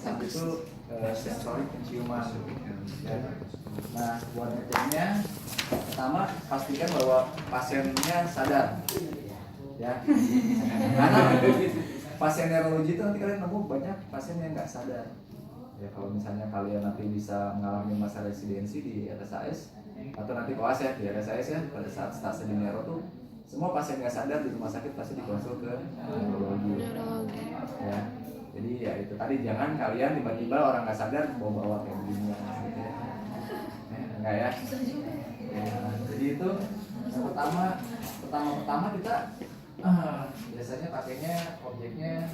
Satu itu sensorik penciuman. Ya. Nah, buat ngeceknya, pertama pastikan bahwa pasiennya sadar. Ya, karena pasien neurologi itu nanti kalian nemu banyak pasien yang nggak sadar. Ya, kalau misalnya kalian nanti bisa mengalami masa residensi di RSAS atau nanti koas ya di RSAS ya, pada saat stase di neuro tuh semua pasien nggak sadar di rumah sakit pasti dikonsul ke neurologi. Ya, jadi ya itu tadi, jangan kalian tiba-tiba orang nggak sadar bawa-bawa kayak begini gitu ya. Enggak ya. Ya, jadi itu yang pertama kita biasanya pakainya objeknya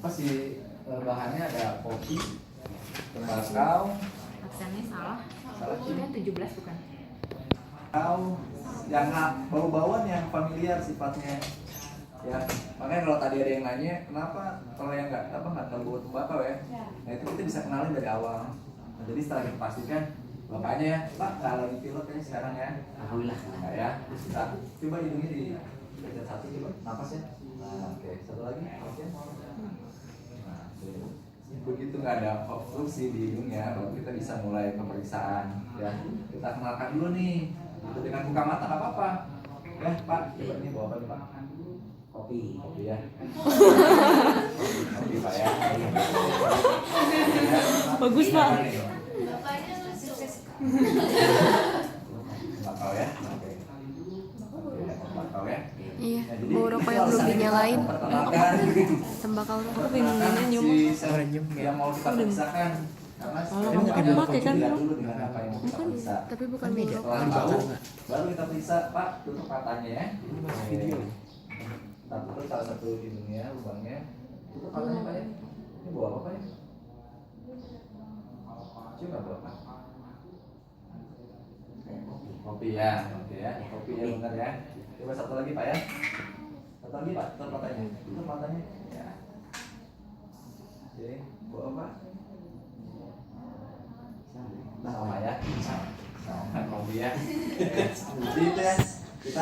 apa sih, bahannya ada kopi, tembakau, Aksennya salah. salah sih, Ini 17 bukan? yang bau-bauan yang familiar sifatnya. Ya, makanya kalau tadi ada yang nanya kenapa kalau yang nggak tahu bau tembakau ya, nah itu kita bisa kenalin dari awal. Nah, jadi setelah kita pastikan bapaknya ya, Pak nggak lagi pilot kayaknya sekarang ya, alhamdulillah nggak ya, kita coba hidungnya di derajat 1 coba napasnya. Nah, oke, satu lagi oke. Nah, begitu nggak ada obstruksi di hidungnya, baru kita bisa mulai pemeriksaan. Ya, kita kenalkan dulu nih, itu dengan buka mata nggak apa-apa. Ya Pak, coba ini bawa apa nih Pak? Kopi ya. Kopi Pak ya. Bagus Pak. Tembakau ya. Oke. Tembakau ya. Iya, Nah, jadi bau rokok yang kalau belum saling dinyalain. memperkenalkan Tembakau tuh. aku pengennya nyium yang mau kita periksakan. Karena Ini bukan dipakai kan, lihat Bro? dulu dengan apa yang mau kita Bukan, periksa. tapi bukan bau rokok. Setelah tahu, baru kita periksa, Pak, tutup matanya ya. Kita tutup salah satu hidungnya, lubangnya. Tutup matanya Pak ya. Ini bawa apa Pak ya? Cium nggak bawa Pak? Kopi ya, oke ya. Kopi ya benar ya. Coba satu lagi Pak ya. Satu lagi Pak, tutup matanya. Tutup matanya. Ya. Oke, bawa apa? Sama ya, sama kopi ya. Jadi itu ya, kita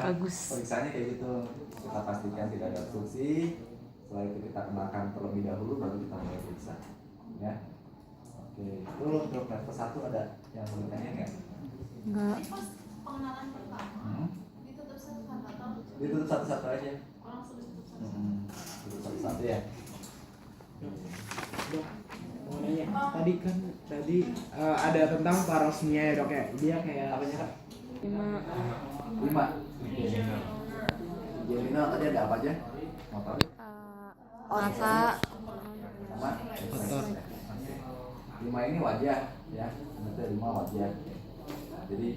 Bagus. periksanya kayak gitu. Kita pastikan tidak ada obstruksi. Setelah itu kita kenakan terlebih dahulu, baru kita mulai periksa. Ya. Oke, itu untuk level 1 ada yang mau ditanya nggak? Enggak. Pengenalan pertama ditutup satu-satu atau Ditutup satu-satu aja. langsung ditutup satu? Ditutup satu-satu ya. Dok, mau nanya, tadi ada tentang parosmia ya dok ya, dia kayak Apa sih Kak? 5 5. Jelina tadi ada apa aja? Motor? mata Sama? Motor. 5 ini wajah ya. Berarti 5 wajah. Jadi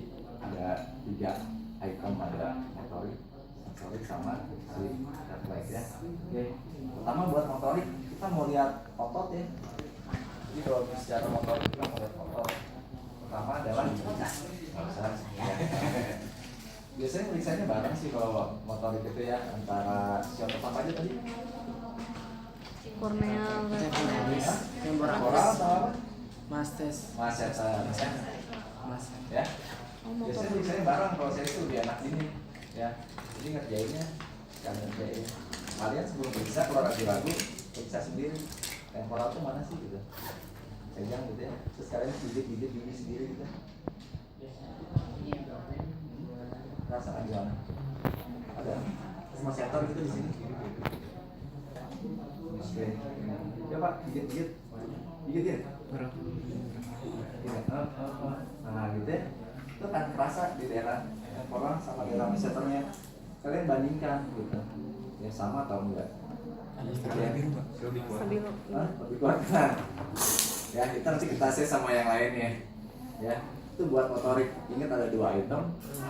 ada 3 item, ada motorik, sensorik sama si refleks ya. Oke. Pertama buat motorik kita mau lihat otot ya. Jadi kalau secara motorik kita mau lihat otot. Pertama adalah ya. Biasanya periksanya bareng sih kalau motorik itu ya, antara si otot apa aja tadi? korneal, Temporal sama apa? mastes, Masseter ya. mas. Ya. Biasanya periksanya bareng, kalau saya itu lebih enak gini ya. Jadi ngerjainnya kalian ngerjain. Kalian sebelum periksa kalau ragu-ragu periksa sendiri. Temporal tuh mana sih gitu. Pegang gitu ya. Terus kalian gigit gigi sendiri gitu. Rasakan gimana? Ada masseter gitu di sini. Oke. Coba gigit ya. Nah gitu ya. Itu kan kerasa di daerah temporal sama daerah masseternya. Kalian bandingkan gitu. Ya sama atau enggak? stabilo. Hah? Lebih kuat kan? Ya kita nanti kita tes sama yang lainnya. Ya itu buat motorik. Ingat ada 2 item.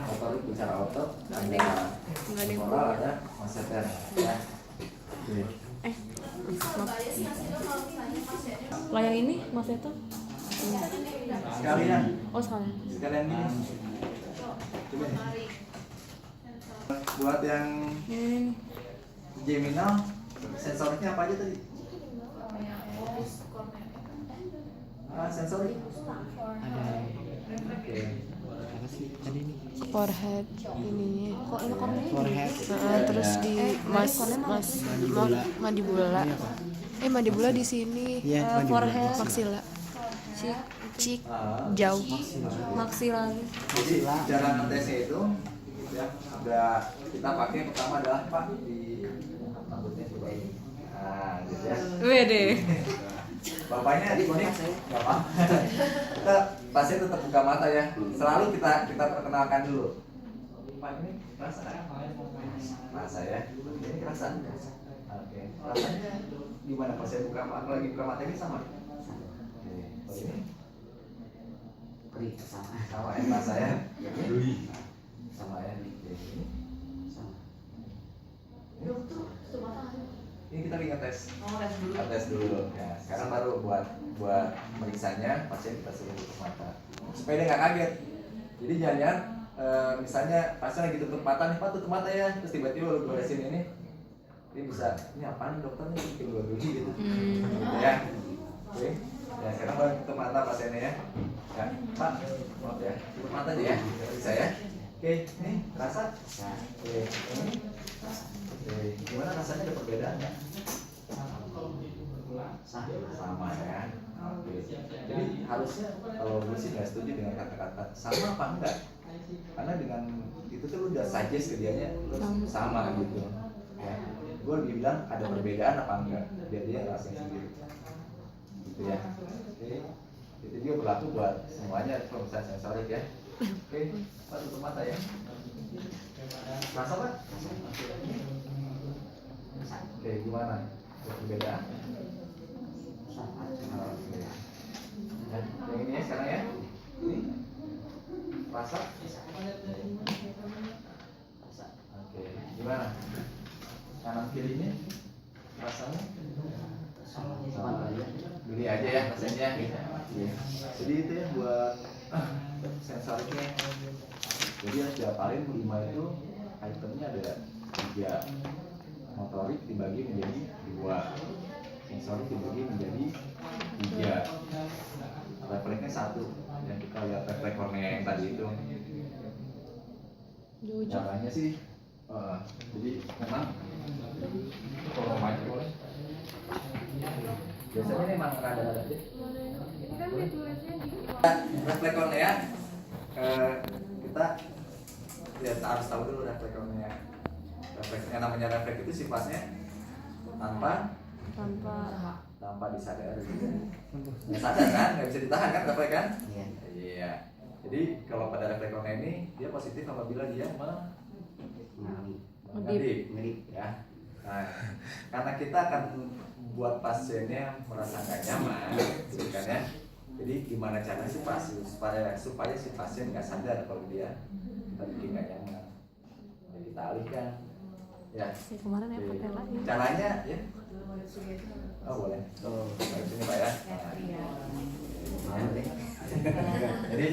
Motorik bicara otot, ada temporal, ada masseter. Ya. Oke. Lah yang ini Mas Eto? Sekalian Oh sekalian. gini. Coba nih. Buat yang Ini. Geminal, sensoriknya apa aja tadi? Sensorik. Ada Oke. apa sih tadi nih? Forehead ininya. Kok ini Forehead, terus di mandibula. ini apa? Mandibula di sini. Iya, Forehead, maxilla. Cheek, jauh. Maxilla. Jadi cara ngetesnya itu ya udah kita pakai pertama adalah Pak di rambutnya coba ini. Nah, gitu ya. Wede. Bapaknya di sini nggak apa. Kita pasien tetap buka mata ya. Selalu kita perkenalkan dulu. Pak ini rasa rasa ya. Ini rasa. Oke. Rasanya gimana pasien buka mata lagi buka mata ini sama? Oke. Oh, ini sama ya rasa ya. Sama ya. Oke. Ini kita lagi ngetes. Tes dulu. Ya, sekarang baru buat meriksanya pasien kita suruh tutup mata. Supaya dia nggak kaget. Jadi jangan misalnya pasien lagi tutup mata nih, Pak tutup mata ya. Terus tiba-tiba lu goresin ini bisa, ini apaan dokter nih bikin gua dulu gitu. Gitu ya. Oke. Ya, sekarang baru tutup mata pasiennya ya. Ya, Pak, maaf ya. Tutup mata aja ya. Bisa ya. Oke, nih rasa. Oke, ini. Oke, gimana rasanya, ada perbedaan nggak? Sama ya. Oke. Jadi harusnya kalau gue sih nggak setuju dengan kata-kata sama apa enggak. Karena dengan itu tuh lu udah suggest ke dianya lu sama gitu. Ya. Gue lebih bilang ada perbedaan apa enggak, biar dia ngerasain sendiri. Gitu ya. Oke. Itu juga berlaku buat semuanya kalau misalnya sensorik ya. Oke, Pak tutup mata ya. Rasa Pak? Oke, gimana? Perbedaan? Oke. Yang ini ya sekarang ya. Ini rasa? Oke, gimana? Kanan kirinya rasanya? Beli aja ya rasanya. Jadi itu yang buat sensoriknya. Jadi yang diapalin 5 itu itemnya ada 3. Motorik dibagi menjadi 2, sensorik dibagi menjadi 3, refleksnya 1. Yang kita lihat refleks kornea yang tadi itu caranya sih jadi memang kalau maju boleh biasanya ini memang rada-rada aja refleks kornea kita ya harus tahu dulu refleks kornea. Refleks yang namanya refleks itu sifatnya tanpa disadari. Nggak sadar kan, nggak bisa ditahan kan refleks kan? Iya. Jadi kalau pada refleks kornea ini dia positif apabila dia ngedip, ya. Nah, karena kita akan buat pasiennya merasa nggak nyaman, gitu kan ya. Jadi gimana caranya supaya si pasien nggak sadar kalau dia kita bikin nggak nyaman. Jadi kita alihkan. Ya. Kemarin ya pakai lagi. Caranya ya. Oh boleh. Dari sini Pak ya. Jadi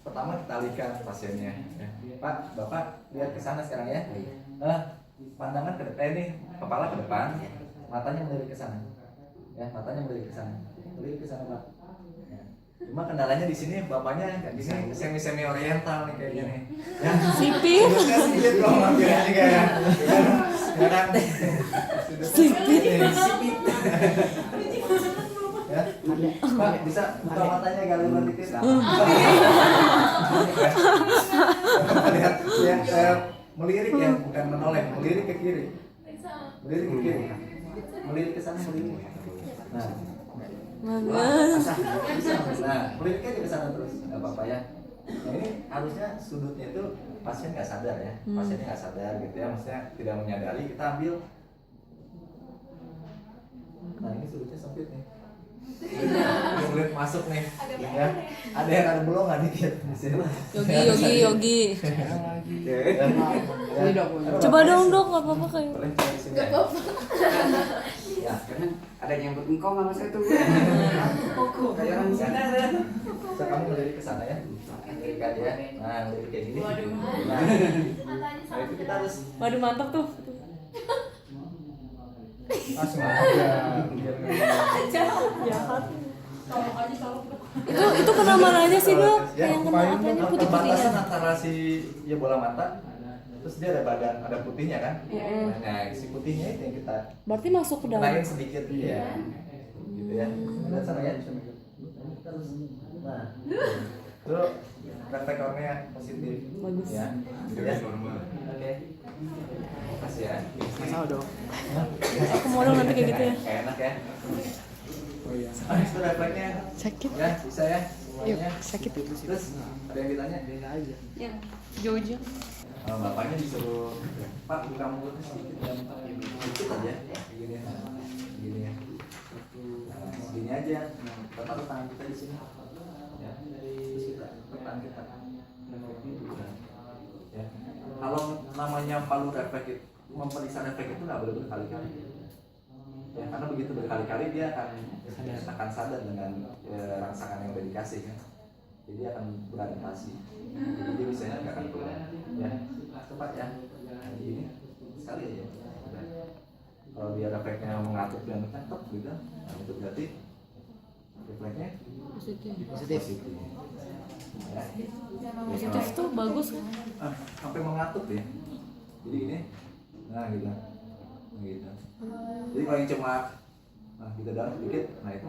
pertama kita alihkan pasiennya. Ya. Pak, Bapak lihat ke sana sekarang ya. Pandangan ke depan ini, kepala ke depan, matanya melirik ke sana. Ya, matanya melirik ke sana. Melirik ke sana Pak. Ya. Cuma kendalanya di sini bapaknya kayak gini semi oriental nih kayaknya nih. Ya. Sipit. Sipit kok mampirnya kayak. Sekarang sipit. Ya. Pak, bisa buka matanya agak lebar dikit. Lihat ya, melirik ya, bukan menoleh, melirik ke kiri. Melirik ke kiri. Melirik ke sana, melirik. Nah. Nah, meliriknya ke sana terus, nggak apa-apa ya. Nah, ini harusnya sudutnya itu pasien nggak sadar ya, pasiennya nggak sadar gitu ya, maksudnya tidak menyadari kita ambil. Nah ini sudutnya sempit nih, kulit masuk nih, ya. Ada bolongan dikit di sini. Yogi. Coba dong dok, nggak apa-apa kayak. Nggak apa-apa. Ya, karena ada yang berengkong sama saya tuh. Kayak orang di sana ya. So, kamu melirik ke sana ya. Melirik aja. Nah, melirik kayak gini. Nah, itu kita harus. Waduh mantap tuh. Langsung aja. Jahat. Itu kena mana aja sih dok? Ya, Yang kena apanya putih-putihnya. Perbatasan antara si bola mata terus dia ada badan, ada putihnya kan. Nah si putihnya itu yang kita Berarti masuk ke dalam. kenain sedikit ya, gitu ya. Lihat sana ya. Nah, itu reflektornya positif. Bagus. Ya, gitu ya. Oke. Makasih ya. Asal dong. Aku mau dong nanti kayak gitu ya. Kayak enak ya. Oh iya. Itu refleksnya. Sakit. Ya, bisa ya. Yuk, Semuanya. sakit. Terus ada yang ditanya? Biasa aja. Ya, Jojo. Bapaknya disuruh, Pak buka mulutnya sedikit ya, sedikit aja, gini ya, gini ya, segini aja. Taruh tangan kita di sini, ya, terus kita tekan kita, ya. Kalau namanya palu refleks itu, memeriksa refleks itu nggak boleh berkali-kali, ya, karena begitu berkali-kali dia akan sadar dengan rangsangan yang udah dikasih, ya. Jadi akan beradaptasi. Jadi misalnya nggak akan keluar, ya. Cepat ya. Ini sekali aja. Kalau dia refleksnya mengatur dan cakep gitu, nah itu berarti refleksnya Positif. Ya. Positif tuh bagus. Sampai mengatur ya. Jadi gini, nah gitu, nah, gitu. Jadi kalau yang cuma gitu dalam sedikit, nah itu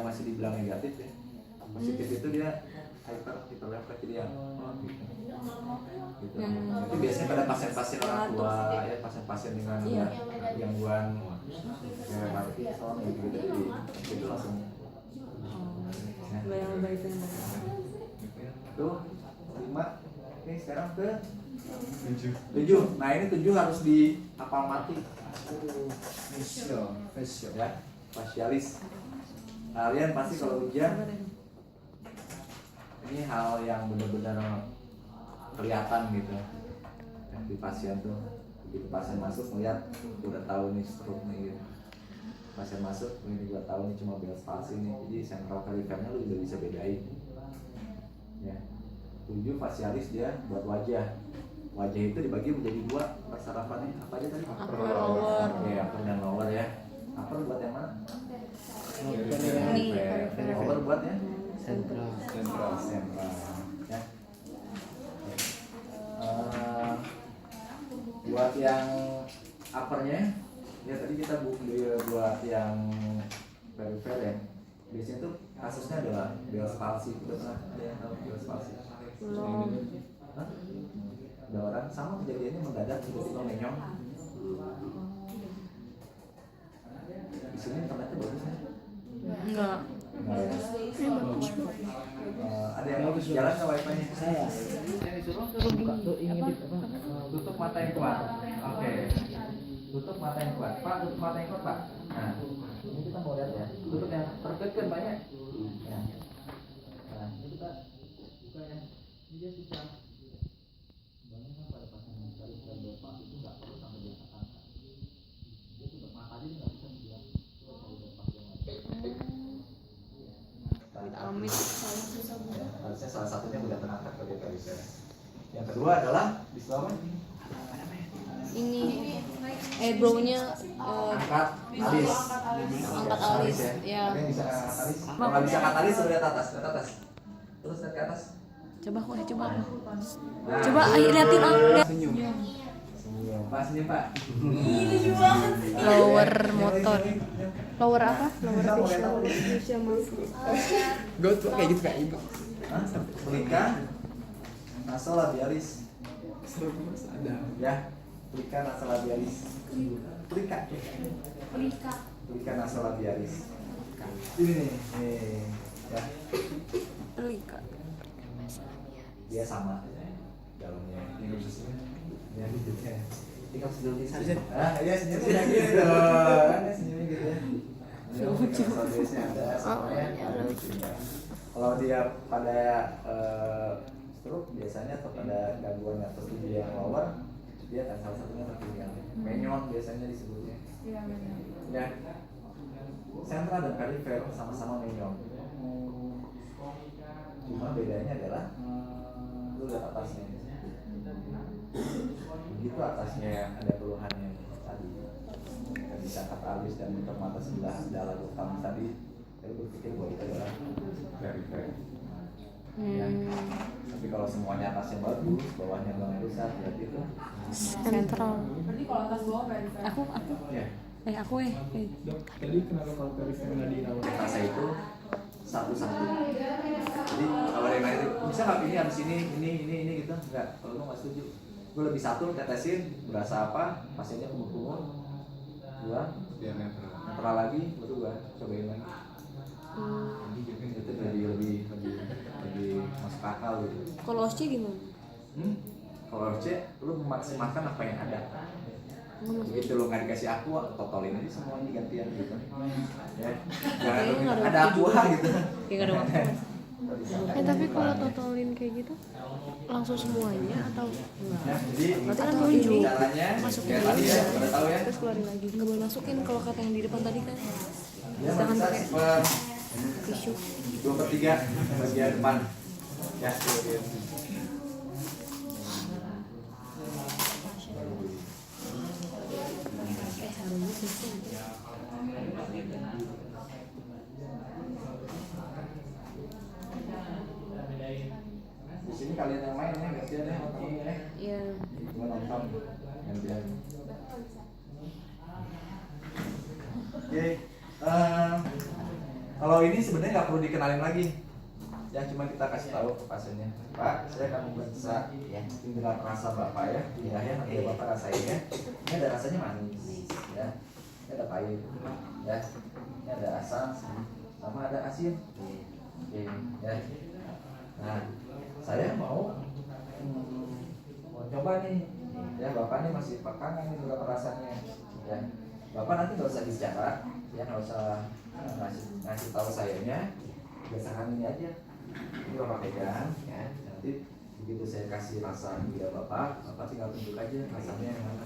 masih dibilang negatif ya. Positif itu dia hiperrefleks jadi yang gitu. Itu biasanya pada pasien-pasien orang tua ya, pasien-pasien dengan gangguan kayak Parkinson gitu itu langsung Bayang-bayang itu yang tuh 5. Oke, sekarang ke 7. Nah ini 7 harus dihafal mati. Facial ya, facialis. Kalian pasti kalau ujian ini hal yang benar-benar kelihatan gitu ya, di pasien tuh. Begitu pasien masuk melihat udah tahu nih stroke nih gitu. Pasien masuk ini udah tahu nih cuma Bell's palsy nih, jadi sentral perifernya lu udah bisa bedain ya. 7 facialis dia buat wajah. Wajah itu dibagi menjadi 2 persarapannya apa aja tadi? Upper, lower. Oke, upper dan lower ya. Upper buat yang mana? Ini Lower buat ya? Sentral. Sentral ya. Buat yang uppernya ya tadi kita buat yang perifer ya. Biasanya tuh kasusnya adalah Bell's palsy. Udah pernah ada yang tahu Bell's palsy? Belum. Hah? Ada orang sama kejadiannya mendadak tiba-tiba menyong. Di sini internetnya bagus ya? Enggak. Enggak ya? Ada yang jalan ke wifi-nya? Saya. Buka tuh ingin apa? Tutup mata yang kuat. Oke. Tutup mata yang kuat. Pak, tutup mata yang kuat, Pak. Nah, ini kita mau lihat ya. Tutup yang tertekan banyak. Ya. Nah, ini kita buka yang ini dia susah. Banyak kan pada pasien yang cari dan bapak itu nggak perlu sampai dia tekan. Dia tutup mata aja nggak bisa dia. Coba cari bapak yang lain. Amit. Ya, harusnya salah satunya udah terangkat ke perifer. Yang kedua adalah di selama Ini eyebrow-nya angkat alis. angkat alis ya. Ada yang bisa angkat alis? Kalau nggak bisa angkat alis, sudah lihat atas, terus lihat ke atas. Coba aku coba. Nah, Coba liatin aku. Senyum. senyum. Pak, senyum Pak. Lower motor. Lower apa? Lower Kita mau lihat facial. apa? Facial muscle. Gue tuh kayak gitu kayak ibu. Hah? Pelika nasolabialis. Serem mas ada. Ya, pelika nasolabialis. Pelika. Pelika nasolabialis. Ini nih, ya. Lika. Dia sama dalamnya. Ini khususnya. Ya, gitu ya. Ini kamu sedang di Bisa. iya senyumnya gitu. Kan senyumnya gitu ya. Lucu. Ada semuanya. Kalau dia pada stroke biasanya atau pada gangguan nervous tubuh yang lower, dia akan salah satunya terpilih menyon biasanya disebutnya. Ya. Sentral dan perifer sama-sama menyon. Cuma bedanya adalah lu lihat atasnya. Begitu atasnya ada keluhannya tadi. Dan bisa katalis dan tutup mata sebelah dalam utama tadi. Saya berpikir bahwa itu adalah perifer. Ya. Tapi kalau semuanya atasnya bagus, bawahnya nggak rusak, berarti itu Sentral. Berarti kalau atas bawah perifer. Aku ya. aku Dok, tadi kenapa kalau perifer nggak dirawat? Rasa itu satu-satu. Jadi kalau ada yang lain itu bisa nggak ini habis ini gitu, nggak. Kalau gue nggak setuju, gue lebih satu tetesin berasa apa, pasiennya kumur-kumur, dua Biar netral. netral lagi, baru gue cobain lagi. Itu lebih masuk akal gitu. Kalau OSC gimana? Kalau C, lu memaksimalkan apa yang ada. Begitu lu nggak dikasih aqua, totolin aja semuanya gantian gitu. Ya, jangan lu minta, ada aqua gitu. Ya nggak ada waktu. Tapi kalau totolin kayak gitu langsung semuanya atau Ya, jadi Berarti kan nunjuk. caranya masukin kayak dulu tadi ya, udah tahu ya. terus keluarin lagi, nggak boleh masukin kalau kata yang di depan tadi kan. Ya, bisa per Tisu 2/3 bagian depan. Ya, di sini kalian yang main ya, gantian ya, kamu ya. Iya. Gua nonton gantian. Oke, kalau ini sebenarnya nggak perlu dikenalin lagi. Ya cuma kita kasih tahu ke pasiennya, Pak, saya akan memeriksa ya indera rasa bapak ya, ya nanti bapak rasain ya. Ini ada rasanya manis, ya. Ini ada pahit, ya. Ini ada asam, sama ada asin. Oke, ya. Nah, saya mau coba nih, ya bapak nih masih pekangan nih indera rasanya, ya. Bapak nanti nggak usah bicara, ya nggak usah ngasih tahu sayanya, biasakan ini aja. Ini bapak pegang, ya. Nanti begitu saya kasih rasa dia bapak tinggal tunjuk aja rasanya yang mana.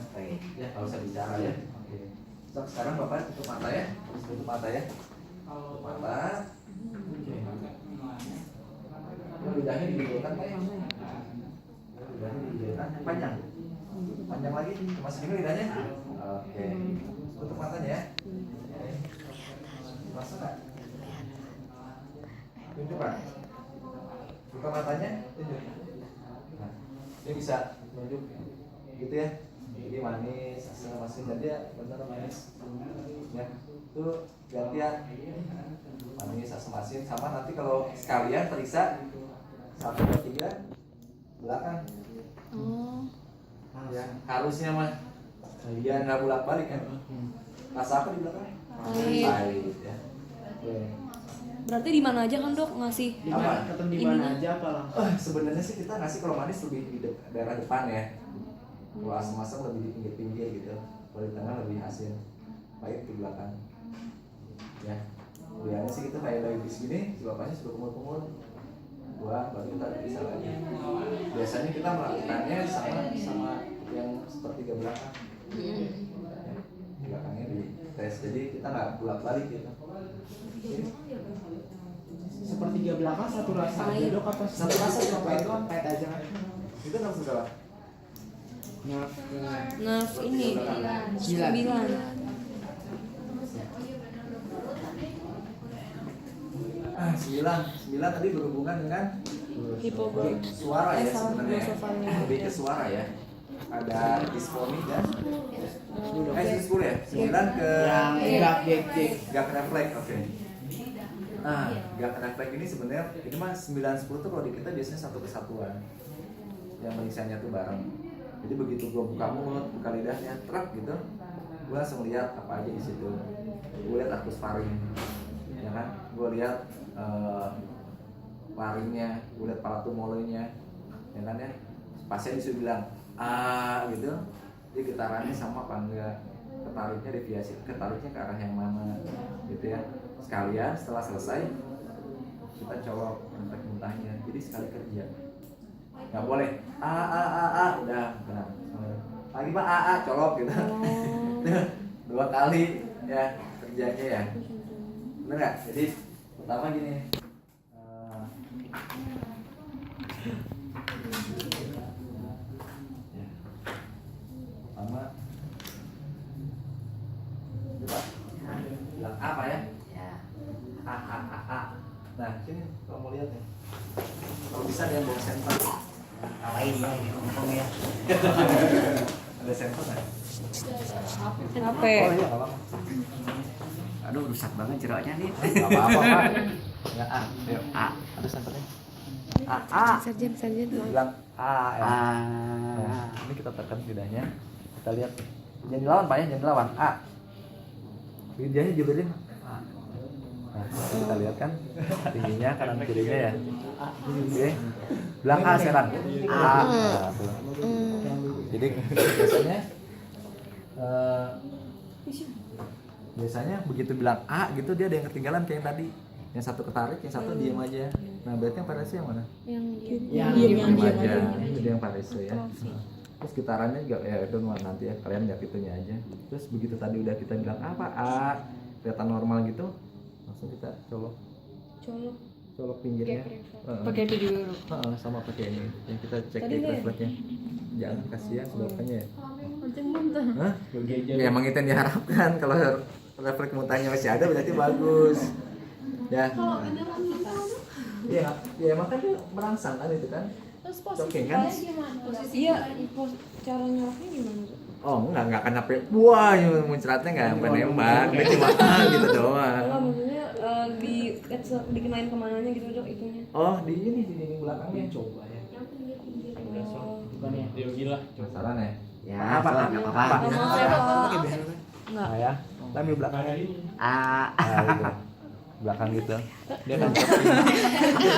Ya nggak usah bicara ya. Oke. So, sekarang bapak tutup mata ya, tutup mata ya, tutup mata. Oke. Lidahnya dibelokkan kayak. Lidahnya dibelokkan panjang, panjang lagi, masukin lidahnya. Oke. Tutup matanya ya. Masuk nggak? Tunjuk Pak. Buka matanya, tunjuk. Nah, dia bisa tunjuk gitu ya. Jadi manis, asam masin dan dia benar manis. Ya, itu gantian manis, asam masin sama nanti kalau sekalian periksa 1, 2, 3 belakang. Oh. Ya, harusnya mah biar nggak bolak balik kan. Rasa apa di belakang? Pahit ya. Oke. Berarti di mana aja kan dok ngasih? Di mana? Ketemu di mana aja apa langsung? Sebenarnya sih kita ngasih kalau manis lebih di daerah depan ya. Kalau asam-asam lebih di pinggir-pinggir gitu. Kalau di tengah lebih asin, pahit di belakang. Ya, biasanya sih kita kayak lagi di sini, si bapaknya sudah kumur-kumur, buang baru kita bisa lagi. Biasanya kita melakukannya sama yang sepertiga belakang. Ya, belakangnya di tes, jadi kita nggak bolak-balik gitu. Oke. Sepertiga belakang satu rasa aja dok apa? Satu rasa cuma pahit doang. Pahit aja kan? Itu nafsu berapa? Nah ini 9. Sembilan tadi berhubungan dengan suara ya sebenarnya. Lebih ke suara ya. Ada disfoni dan 10 ya. 9 ke Yang gak refleks. Oke. Gak refleks ini sebenarnya ini mah 9-10 tuh kalau di kita biasanya satu kesatuan. Yang meriksanya tuh bareng. Jadi begitu gua buka mulut, buka lidahnya, truk gitu, gua langsung lihat apa aja di situ. Gua lihat arkus faring, ya kan? Gua lihat laringnya, gua lihat palato molenya, ya kan ya? Pasien disuruh bilang gitu, jadi getarannya sama apa enggak? Ketariknya deviasi, ketariknya ke arah yang mana, gitu ya? Sekalian setelah selesai kita colok mentah-mentahnya, jadi sekali kerja. Nggak boleh udah lagi Pak colok gitu. 2 kali ya kerjanya ya, bener nggak? Jadi pertama gini, pertama coba bilang apa ya? Nah sini kamu lihat ya. bisa dia bawa senter. Ngapain ya ngomong ya. Ada senter nggak? HP. Oh iya, nggak apa-apa. Aduh rusak banget jeroannya nih. Nggak apa-apa Pak. Ya A, ayo A. Ada senternya. A. Sarjan Bilang A. Ya. Nah, ini kita tekan lidahnya. Kita lihat. Jangan dilawan Pak ya, jangan dilawan. A. Lidahnya jebelin. A. Nah, kita lihat kan tingginya kanan kirinya ya. Oke. Bilang A sekarang. A. Nah, tuh. Jadi biasanya begitu bilang A gitu dia ada yang ketinggalan kayak yang tadi. Yang satu ketarik, yang satu diam aja. Nah, berarti yang parese yang mana? Yang Diam aja. Itu dia yang parese ya. Terus gitarannya juga ya itu nanti ya kalian lihat itunya aja. Terus begitu tadi udah kita bilang apa A kelihatan normal gitu, langsung kita colok pinggirnya. pakai itu dulu. Sama pakai ini yang kita cek Tadi nggak ya? refleksnya. Jangan kasihan sebabnya ya. Kenceng muntah. Hah? Ya emang itu yang diharapkan kalau refleks muntahnya masih ada berarti bagus. Ya. Kalau beneran gitu, Iya, ya emang kan dia merangsang kan itu kan. terus Oke, kan? posisinya gimana? Iya, cara nyoloknya gimana tuh? Oh enggak akan sampai wah muncratnya nggak sampai nembak, dia cuma gitu doang. Enggak, maksudnya dikenain kemananya gitu dok itunya. Oh di ini di dinding belakangnya. Coba ya. Yang pinggir-pinggir. Oh. Bukan ya. Dia gila. Penasaran ya? Ya, Apa? enggak apa-apa. Sama saya Pak. Nah ya, tapi belakang. Ah, Nah, gitu. Belakang gitu. Dia kan Di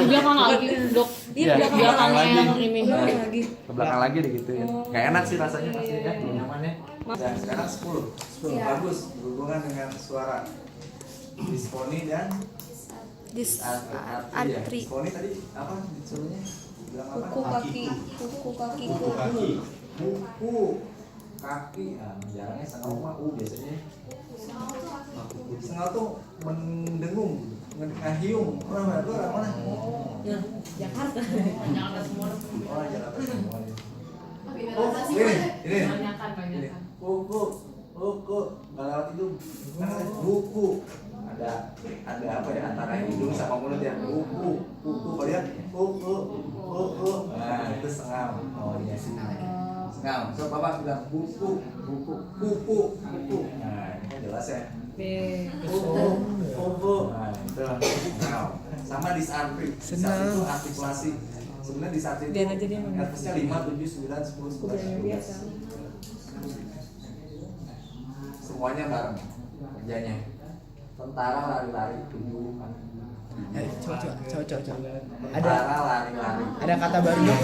belakang lagi dok. Iya Iya, belakangnya lagi. yang ini. Belakang lagi. ke belakang lagi digituin. Gak enak sih rasanya pasti ya, nyamannya. Dan sekarang 10 bagus berhubungan dengan suara disponi dan artri ya. Disponi tadi apa disuruhnya? Bilang apa? Kuku kaki. Kuku kaki. Nah, jarangnya sengau mah biasanya. Sengau tuh mendengung, ngahiung. Mana itu orang mana? Nah, Jakarta. Oh, Jakarta semua. Tapi Oh, beneran sih, ini. Banyakan. Kuku, nggak lewat hidung. Buku. Ada apa ya antara hidung sama mulut ya? Kuku, kalian kuku. Nah, itu sengau. Oh iya sengau. So bapak bilang buku. Nah, ini kan jelas ya. Kuku. Nah, itu sengau. Sama disartri. Disartri itu artikulasi. Sebenarnya disartri itu nervusnya 5, 7, 9, 10, 11, 12. Semuanya bareng kerjanya. Tentara lari-lari tunjuk. Coba. Tentara lari-lari. Ada kata baru dong.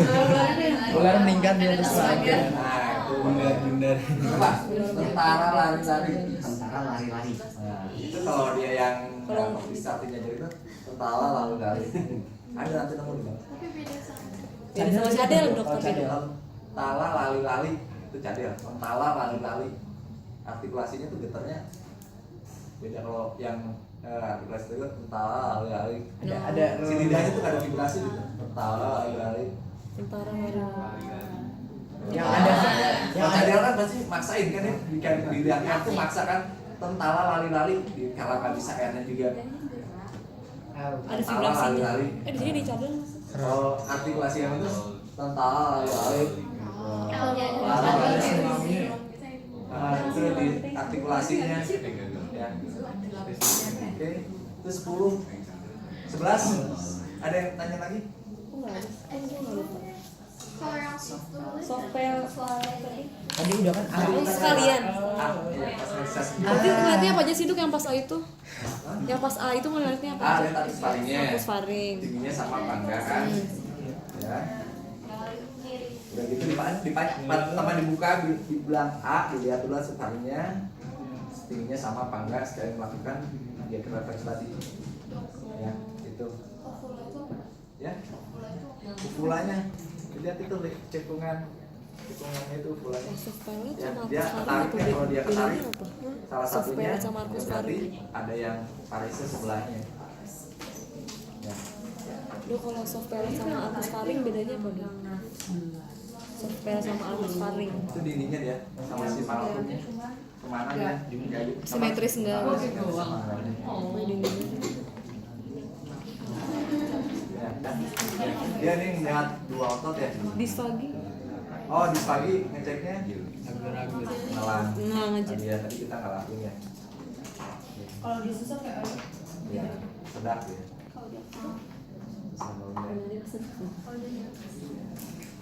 Ular meningkat di atas lagi. Nah, itu Bundar. Coba, tentara lari-lari. tentara lari-lari. Nah, itu kalau dia yang artinya jadi itu tentara lari-lari. Ada nanti nemu di mana? Tapi beda sama. Beda sama cadel dok tapi Cadel. dok. Tentara lari-lari itu cadel. Tentara lari-lari. Artikulasinya tuh getarnya beda kalau yang artikulasi itu tentara lari-lari. Ada Si lidahnya tuh ada vibrasi gitu. Tentara lari-lari. Tentara marah. yang ada Yang cadel kan pasti maksain kan ya. Di lidahnya tuh maksa kan tentara lari-lari. Kalau nggak bisa R-nya juga. Ada Tentara vibrasinya. lari-lari. Di sini di cadel. Oh, artikulasi yang itu tentara lari-lari. Nah, itu di artikulasinya ya. Oke, itu 10 11 ada yang tanya lagi? Kalau yang soft dulu, Software tadi. tadi udah kan Sekalian. Iya, personalisasi. Berarti ngeliatnya apa aja sih dok yang pas A itu? Yang pas A itu ngeliatnya apa aja? Lihat artis paringnya. Artis paring. Tingginya sama apa enggak kan? Ya. Udah gitu teman dibuka dibilang A, dilihat dulu separingnya. Tingginya sama apa enggak sekalian melakukan dia refleks tadi. Ya, itu. Ya. Ufulanya. Lihat itu cekungannya itu ufulanya. Software Ya, sama dia artis paring ketariknya apa kalau dia bedanya ketarik apa? salah satunya Software sama artis berarti paring. ada yang parese sebelahnya. Ya. Dok kalau software sama artis paring bedanya apa dok? Software sama artis paring. Itu dindingnya dia sama si paralelnya kemana ya? Simetris enggak? Sama Oh, ini. ya. Ya. Dia nih melihat dua otot ya. Disfagi. Oh, di pagi ngeceknya Ragu-ragu. kenalan. Nah, aja. Tadi ya, tadi kita nggak lakuin ya. Kalau disusuk kayak Ya, sedap ya. Sama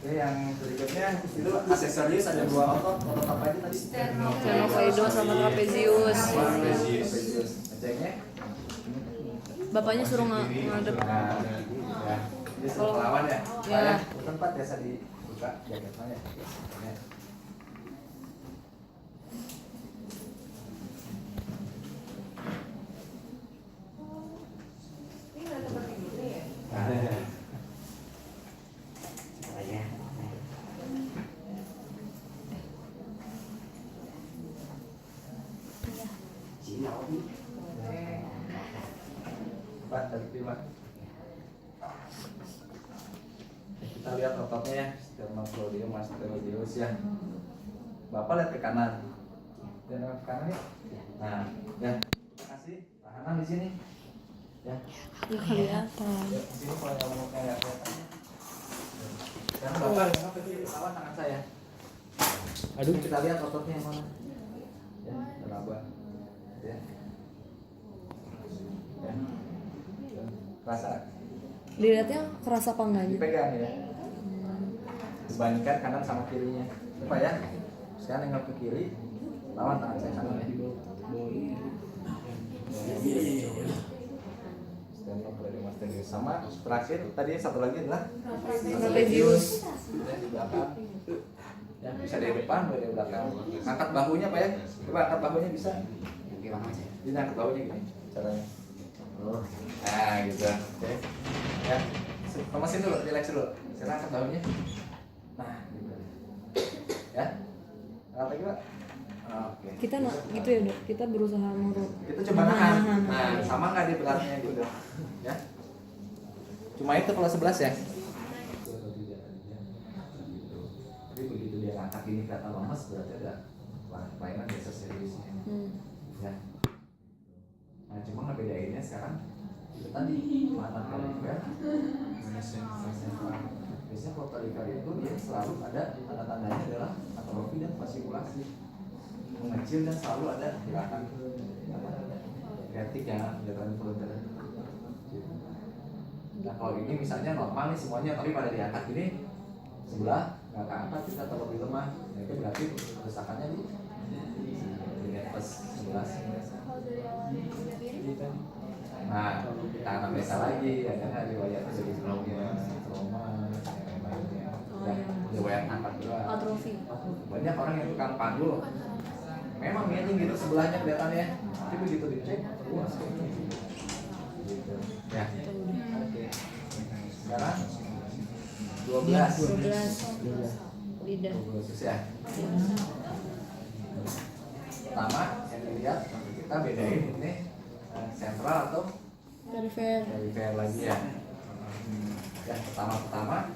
Oke, yang berikutnya itu aksesoris ada dua otot apa aja tadi? Sternocleidos sama trapezius. Trapezius. Ngeceknya? Bapaknya suruh ngadep. Nah, ya. Ini suruh lawan ya? Ya. Ya. Tempat biasa dibuka jaketnya. Ya. Nah, Saya. Cina Obi. Pak, tadi Pak. Kita lihat ototnya ya, sternocleidos, mastoideus ya. Bapak lihat ke kanan. Lihat ke kanan ya. Nah, ya. Terima kasih. Tahanan di sini. Ya. Nggak kelihatan. Ya, di sini kalau yang mau kayak kelihatan. Sekarang Bapak lihat ke lawan tangan saya. Aduh, Kita lihat ototnya yang mana. Ya, teraba. Ya. Ya. Rasa Dilihatnya kerasa apa enggaknya? dipegang ya. Dibandingkan kanan sama kirinya. Coba ya. Sekarang nengok ke kiri, lawan tangan saya kanan ya. Sternocleidos mastoideus sama terakhir tadi satu lagi adalah Trapezius. Ya, di belakang. Ya, bisa dari depan, dari belakang. Angkat bahunya Pak ya. Coba angkat bahunya bisa. Gimana sih? Jadi angkat bahunya gini caranya. Oh. Nah, gitu. Oke. Ya. Lemesin dulu, relax dulu. Sekarang angkat bahunya. Nah, gitu. Ya. Angkat lagi, Pak. Oke. Kita gitu ya dok, kita berusaha nurut. Kita coba nahan. Nah, sama nggak di beratnya gitu. Ya. Cuma itu kalau 11 ya. Tapi begitu dia angkat ini kata lemas berarti ada kelainan biasa serius. Ya. Nah, cuma ngebedainnya sekarang itu tadi mana kaliber, biasanya kalau kaliber itu dia selalu ada tanda-tandanya adalah atrofi dan fasikulasi, mengecil dan selalu ada gerakan kreatif ya, gerakan volunteer. Nah kalau ini misalnya normal nih semuanya, tapi pada diangkat ini sebelah nggak keangkat kita terlalu lemah, nah itu berarti kerusakannya di atas 11. Nah, tangan biasa lagi, ada riwayat dari sebelumnya, trauma, yang lainnya, dan riwayat angkat juga. Atrofi. Banyak orang yang tukang panggul, memang miring gitu sebelahnya kelihatannya, tapi begitu dicek, luas gitu. Ya. Oke. Sekarang 12. 12. Lidah. 12 ya. Pertama yang dilihat kita bedain ini sentral atau perifer lagi ya. Ya pertama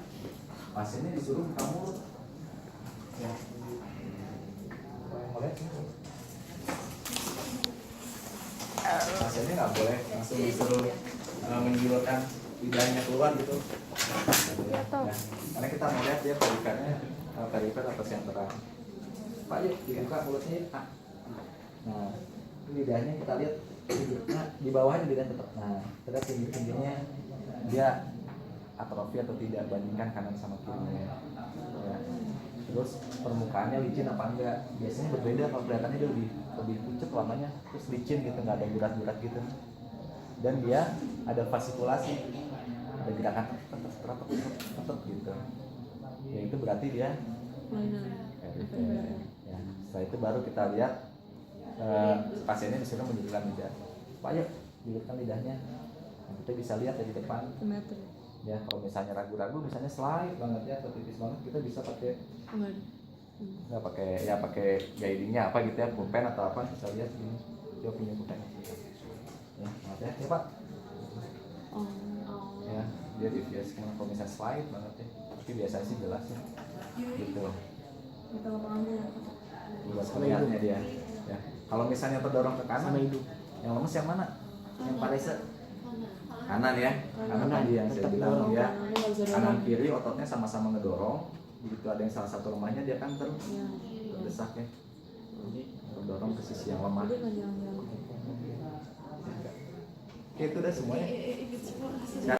pasiennya disuruh buka mulut. Ya. Boleh. Pasiennya nggak boleh langsung disuruh menggilirkan lidahnya keluar gitu. Ya. Karena kita mau lihat dia perifer atau sentral. Pak yuk dibuka mulutnya yuk. Nah lidahnya kita lihat di bawahnya lidah tetap. Nah kita tingginya dia atrofi atau tidak, bandingkan kanan sama kirinya. Ya. Terus permukaannya licin apa enggak? Biasanya berbeda, kalau kelihatannya dia lebih pucat warnanya, terus licin gitu, nggak ada bulat-bulat gitu. Dan dia ada fasikulasi, ada gerakan tetap gitu. Ya itu berarti dia ya. Setelah itu baru kita lihat pasiennya disuruh menjulurkan lidah. Pak yuk julurkan lidahnya. Nah, kita bisa lihat dari depan. Ya kalau misalnya ragu-ragu, misalnya slide banget ya atau tipis banget, kita bisa pakai nggak pakai guidingnya apa gitu ya, pulpen atau apa, bisa lihat gini. Coba punya pulpen. Ya, maaf ya, ya Pak. Ya, dia deviasi kalau misalnya slide banget ya. Tapi biasanya sih jelas ya. Gitu. Buat melihatnya dia. Ya. Kalau misalnya terdorong ke kanan, yang lemes yang mana? Yang parese. kanan ya, kanan tadi yang saya bilang ya. Kanannya nggak bisa Kanan dorong. kiri ototnya sama-sama ngedorong. Begitu ada yang salah satu lemahnya dia kan terdesak ya. Terdorong ke sisi yang lemah. Dia nggak jalan-jalan. Oke, itu udah semuanya.